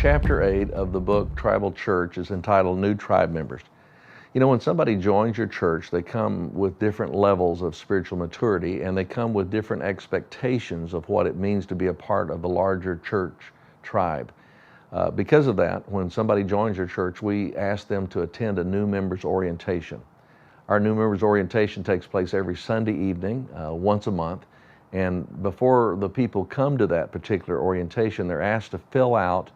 Chapter 8 of the book Tribal Church is entitled New Tribe Members. You know, when somebody joins your church, they come with different levels of spiritual maturity, and they come with different expectations of what it means to be a part of the larger church tribe. Because of that, when somebody joins your church, we ask them to attend a new members orientation. Our new members orientation takes place every Sunday evening, once a month. And before the people come to that particular orientation, they're asked to fill out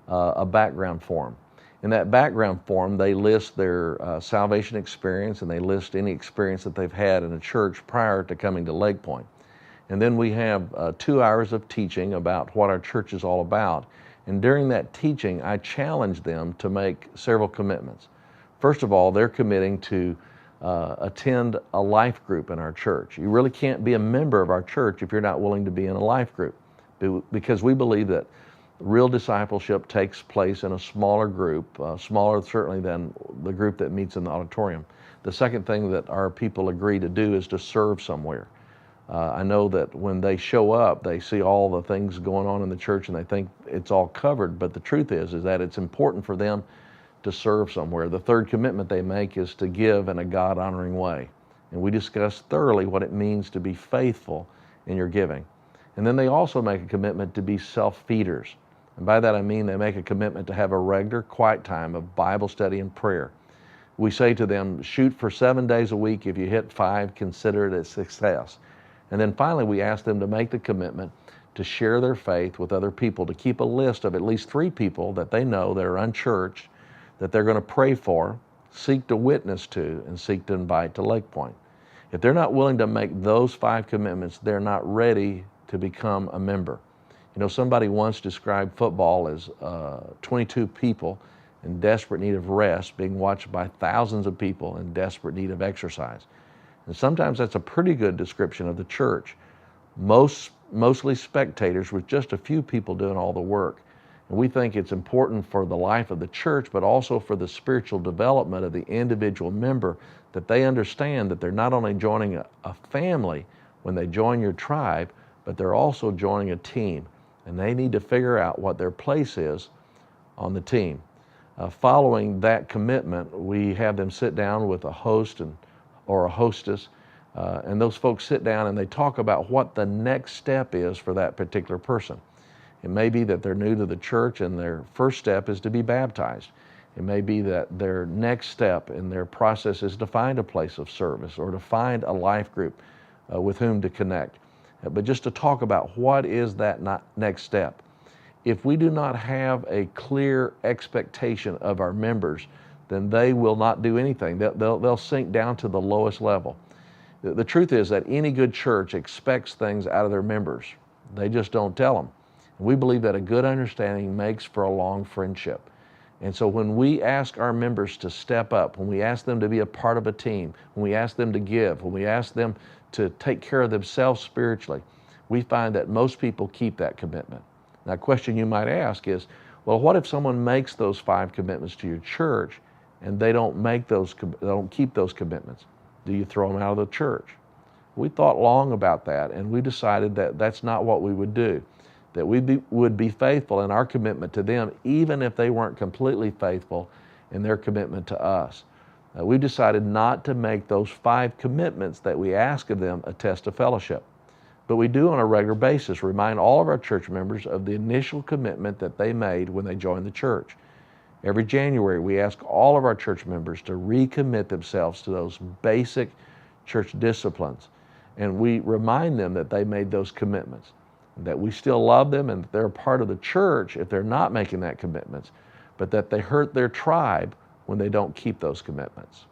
a background form. In that background form, they list their salvation experience, and they list any experience that they've had in a church prior to coming to Lake Point. And then we have 2 hours of teaching about what our church is all about. And during that teaching, I challenge them to make several commitments. First of all, they're committing to attend a life group in our church. You really can't be a member of our church if you're not willing to be in a life group, because we believe that real discipleship takes place in a smaller group, smaller certainly than the group that meets in the auditorium. The second thing that our people agree to do is to serve somewhere. I know that when they show up, they see all the things going on in the church and they think it's all covered, but the truth is that it's important for them to serve somewhere. The third commitment they make is to give in a God-honoring way. And we discuss thoroughly what it means to be faithful in your giving. And then they also make a commitment to be self-feeders. And by that I mean they make a commitment to have a regular quiet time of Bible study and prayer. We say to them, shoot for 7 days a week. If you hit 5, consider it a success. And then finally we ask them to make the commitment to share their faith with other people, to keep a list of at least 3 people that they know that are unchurched, that they're going to pray for, seek to witness to, and seek to invite to Lake Point. If they're not willing to make those 5 commitments, they're not ready to become a member. You know, somebody once described football as 22 people in desperate need of rest being watched by thousands of people in desperate need of exercise. And sometimes that's a pretty good description of the church. Mostly spectators with just a few people doing all the work. And we think it's important for the life of the church, but also for the spiritual development of the individual member, that they understand that they're not only joining a family when they join your tribe, but they're also joining a team. And they need to figure out what their place is on the team. Following that commitment, we have them sit down with a host or a hostess, and those folks sit down and they talk about what the next step is for that particular person. It may be that they're new to the church and their first step is to be baptized. It may be that their next step in their process is to find a place of service or to find a life group with whom to connect. But just to talk about what is that next step. If we do not have a clear expectation of our members, then they will not do anything. They'll sink down to the lowest level. The truth is that any good church expects things out of their members. They just don't tell them. We believe that a good understanding makes for a long friendship. And so when we ask our members to step up, when we ask them to be a part of a team, when we ask them to give, when we ask them to take care of themselves spiritually, we find that most people keep that commitment. Now, a question you might ask is, well, what if someone makes those 5 commitments to your church and they don't keep those commitments? Do you throw them out of the church? We thought long about that, and we decided that that's not what we would do. That we would be faithful in our commitment to them, even if they weren't completely faithful in their commitment to us. We decided not to make those 5 commitments that we ask of them a test of fellowship. But we do on a regular basis remind all of our church members of the initial commitment that they made when they joined the church. Every January, we ask all of our church members to recommit themselves to those basic church disciplines. And we remind them that they made those commitments, that we still love them and that they're a part of the church if they're not making that commitments, but that they hurt their tribe when they don't keep those commitments.